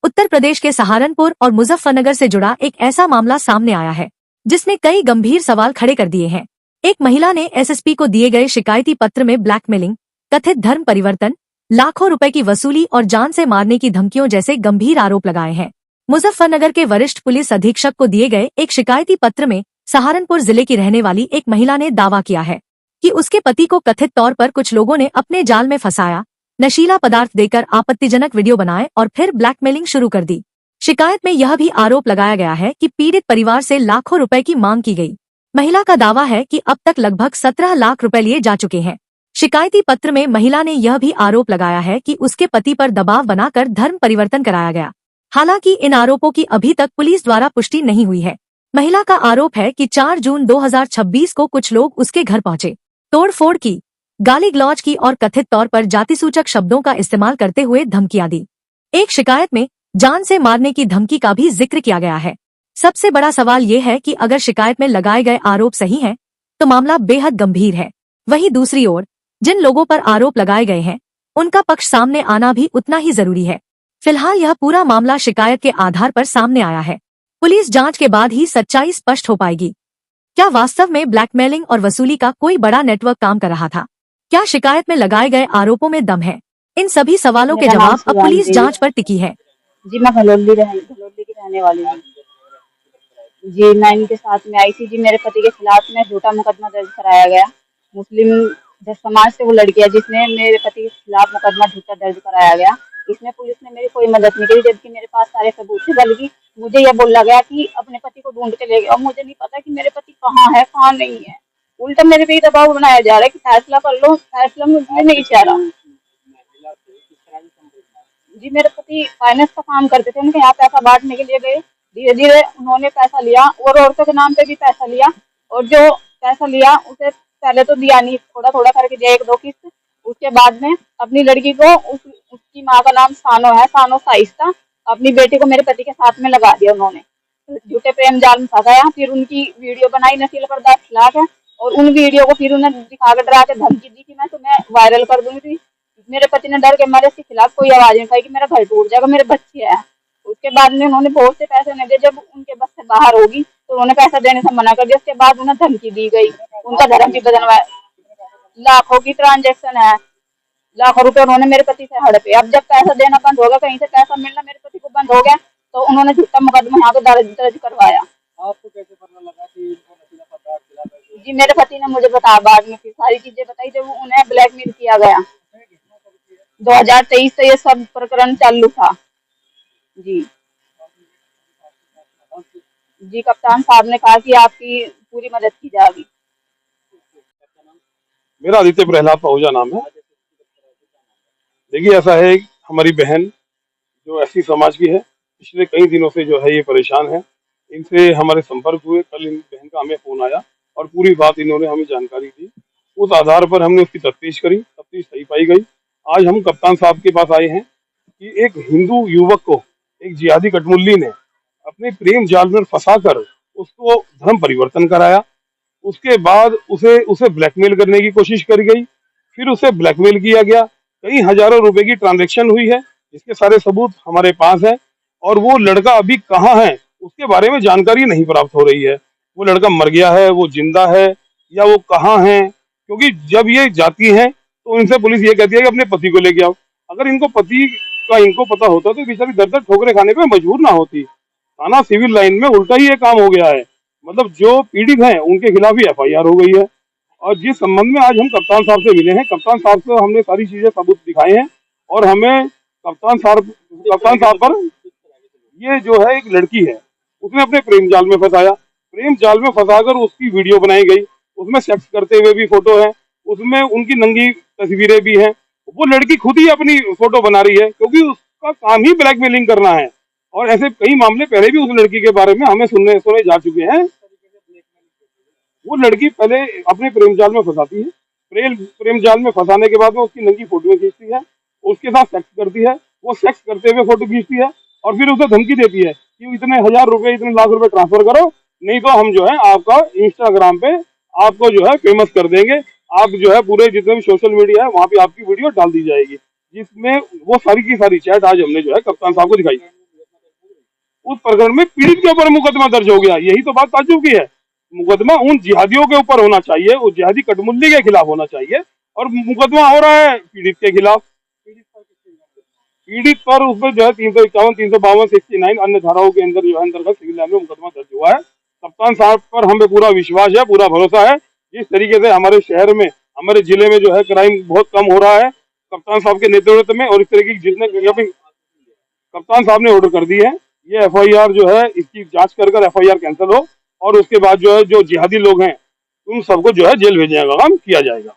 उत्तर प्रदेश के सहारनपुर और मुजफ्फरनगर से जुड़ा एक ऐसा मामला सामने आया है जिसने कई गंभीर सवाल खड़े कर दिए हैं। एक महिला ने एसएसपी को दिए गए शिकायती पत्र में ब्लैकमेलिंग, कथित धर्म परिवर्तन, लाखों रुपए की वसूली और जान से मारने की धमकियों जैसे गंभीर आरोप लगाए हैं। मुजफ्फरनगर के वरिष्ठ पुलिस अधीक्षक को दिए गए एक शिकायती पत्र में सहारनपुर जिले की रहने वाली एक महिला ने दावा किया है कि उसके पति को कथित तौर पर कुछ लोगों ने अपने जाल में फंसाया, नशीला पदार्थ देकर आपत्तिजनक वीडियो बनाए और फिर ब्लैकमेलिंग शुरू कर दी। शिकायत में यह भी आरोप लगाया गया है कि पीड़ित परिवार से लाखों रुपए की मांग की गई। महिला का दावा है कि अब तक लगभग 17 लाख रुपए लिए जा चुके हैं। शिकायती पत्र में महिला ने यह भी आरोप लगाया है कि उसके पति पर दबाव बनाकर धर्म परिवर्तन कराया गया। हालांकि इन आरोपों की अभी तक पुलिस द्वारा पुष्टि नहीं हुई है। महिला का आरोप है कि 4 जून 2026 को कुछ लोग उसके घर पहुंचे, तोड़फोड़ की, गाली गलौज की और कथित तौर पर जातिसूचक शब्दों का इस्तेमाल करते हुए धमकियां दी। एक शिकायत में जान से मारने की धमकी का भी जिक्र किया गया है। सबसे बड़ा सवाल ये है कि अगर शिकायत में लगाए गए आरोप सही हैं, तो मामला बेहद गंभीर है। वहीं दूसरी ओर जिन लोगों पर आरोप लगाए गए हैं, उनका पक्ष सामने आना भी उतना ही जरूरी है। फिलहाल यह पूरा मामला शिकायत के आधार पर सामने आया है। पुलिस जांच के बाद ही सच्चाई स्पष्ट हो पाएगी। क्या वास्तव में ब्लैकमेलिंग और वसूली का कोई बड़ा नेटवर्क काम कर रहा था? क्या शिकायत में लगाए गए आरोपों में दम है? इन सभी सवालों के जवाब अब पुलिस जांच पर टिकी है। जी, मैं भलोली की रहने वाली हूँ जी। मैं इनके साथ में आई थी जी। मेरे पति के खिलाफ में झूठा मुकदमा दर्ज कराया गया। मुस्लिम समाज से वो लड़की है जिसने मेरे पति के खिलाफ मुकदमा झूठा दर्ज कराया गया। इसमें पुलिस ने मेरी कोई मदद नहीं करी, जबकि मेरे पास सारे सबूत थे। बल्कि मुझे यह बोला गया कि अपने पति को ढूंढ के ले गए, और मुझे नहीं पता कि मेरे पति कहाँ है कहाँ नहीं है। उल्टा मेरे पे दबाव बनाया जा रहा है कि फैसला कर लो। फैसला मुझे नहीं चाह रहा जी। मेरे पति फाइनेंस का काम करते थे, उनके यहाँ पैसा बांटने के लिए गए। धीरे धीरे उन्होंने पैसा लिया और औरतों के नाम पे भी पैसा लिया, और जो पैसा लिया उसे पहले तो दिया नहीं, थोड़ा थोड़ा करके दिया, 1-2 किस्त। उसके बाद में अपनी लड़की को, उसकी माँ का नाम सानो है, सानो साइस्ता, अपनी बेटी को मेरे पति के साथ में लगा दिया उन्होंने। झूठे प्रेम जाल में फंसाया। फिर उनकी वीडियो बनाई नशीला पदार्थ खिलाफ है, और उन वीडियो को फिर उन्हें दिखा कर डरा के धमकी दी कि मैं तुम्हें वायरल कर दूंगी। मेरे पति ने डर के मारे इसके खिलाफ कोई आवाज नहीं उठाई कि मेरा घर टूट जाएगा, मेरे बच्चे हैं। उसके बाद में उन्होंने बहुत से पैसे नहीं दिए। जब उनके बस से बाहर होगी तो उन्होंने पैसा देने से मना कर दिया। उसके बाद उन्हें धमकी दी गई, उनका धर्म भी बदलवाया। लाखों की ट्रांजेक्शन है, लाखों रुपए उन्होंने मेरे पति से हड़पे। अब जब पैसा देना बंद होगा, कहीं से पैसा मिलना मेरे पति को बंद हो गया, तो उन्होंने झूठा मुकदमा यहाँ पे दर्ज करवाया। आपको कैसे पता लगा कि नशीला पदार्थ खिलाफ? जी, मेरे पति ने मुझे बताया, बाद में फिर सारी चीजें बताई जब उन्हें ब्लैकमेल किया गया। 2023 से ये सब प्रकरण चालू था जी। जी, कप्तान साहब ने कहा कि आपकी पूरी मदद की जाएगी। मेरा आदित्य प्रहलाद पहुजा नाम है। देखिए, ऐसा है, हमारी बहन जो एससी समाज की है, पिछले कई दिनों से जो है ये परेशान है। इनसे हमारे संपर्क हुए, कल इन बहन का हमें फोन आया और पूरी बात इन्होंने हमें जानकारी दी। उस आधार पर हमने उसकी तफ्तीश करी, तफ्तीश सही पाई गई। आज हम कप्तान साहब के पास आए हैं कि एक हिंदू युवक को एक जिहादी कटमुल्ली ने अपने प्रेम जाल में फंसाकर उसको धर्म परिवर्तन कराया। उसके बाद उसे ब्लैकमेल करने की कोशिश करी गई, फिर उसे ब्लैकमेल किया गया। कई हजारों रुपए की ट्रांजैक्शन हुई है, जिसके सारे सबूत हमारे पास है। और वो लड़का अभी कहाँ है उसके बारे में जानकारी नहीं प्राप्त हो रही है। वो लड़का मर गया है, वो जिंदा है, या वो कहाँ है? क्योंकि जब ये जाती है तो इनसे पुलिस ये कहती है कि अपने पति को लेके आओ। अगर इनको पति का इनको पता होता तो बेचारी दर दर ठोकरे खाने पे मजबूर ना होती। थाना सिविल लाइन में उल्टा ही ये काम हो गया है। मतलब जो पीड़ित हैं उनके खिलाफ ही FIR हो गई है। और जिस संबंध में आज हम कप्तान साहब से मिले हैं, कप्तान साहब से हमने सारी चीजें सबूत दिखाए हैं, और हमें कप्तान साहब पर ये जो है एक लड़की है, उसने अपने प्रेम जाल में फंसाया। प्रेम जाल में फंसाकर उसकी वीडियो बनाई गई, उसमें सेक्स करते हुए भी फोटो है, उसमें उनकी नंगी तस्वीरें भी हैं। वो लड़की खुद ही अपनी फोटो बना रही है, क्योंकि उसका काम ही ब्लैकमेलिंग करना है। और ऐसे कई मामले पहले भी उस लड़की के बारे में हमें सुने जा चुके हैं। वो लड़की पहले अपने प्रेम जाल में फंसाती है, प्रेम जाल में फंसाने के बाद में उसकी नंगी फोटो खींचती है, उसके साथ सेक्स करती है, वो सेक्स करते हुए फोटो खींचती है, और फिर उसे धमकी देती है कि इतने 1000 रुपए, इतने लाख रुपए ट्रांसफर करो, नहीं तो हम जो है आपका इंस्टाग्राम पे आपको जो है फेमस कर देंगे। आप जो है पूरे जितने भी सोशल मीडिया है वहाँ पे आपकी वीडियो डाल दी जाएगी, जिसमें वो सारी की सारी चैट आज हमने जो है कप्तान साहब को दिखाई। उस प्रकरण में पीड़ित के ऊपर मुकदमा दर्ज हो गया। यही तो बात ताज्जुब की है। मुकदमा उन जिहादियों के ऊपर होना चाहिए, उस जिहादी कठमुल्ली के खिलाफ होना चाहिए, और मुकदमा हो रहा है पीड़ित के खिलाफ। पीड़ित पर उसमें जो है 351, 352, 69 अन्य धाराओं के अंदर जो है अंतर्गत सिविल लाइन में मुकदमा दर्ज हुआ है। कप्तान साहब पर हमें पूरा विश्वास है, पूरा भरोसा है। जिस तरीके से हमारे शहर में, हमारे जिले में जो है क्राइम बहुत कम हो रहा है कप्तान साहब के नेतृत्व में, और इस तरह की जितने कप्तान साहब ने ऑर्डर कर दी है, ये एफआईआर जो है इसकी जांच कर एफआईआर कैंसिल हो, और उसके बाद जो है जो जिहादी लोग हैं उन सबको जो है जेल भेजने का काम किया जाएगा।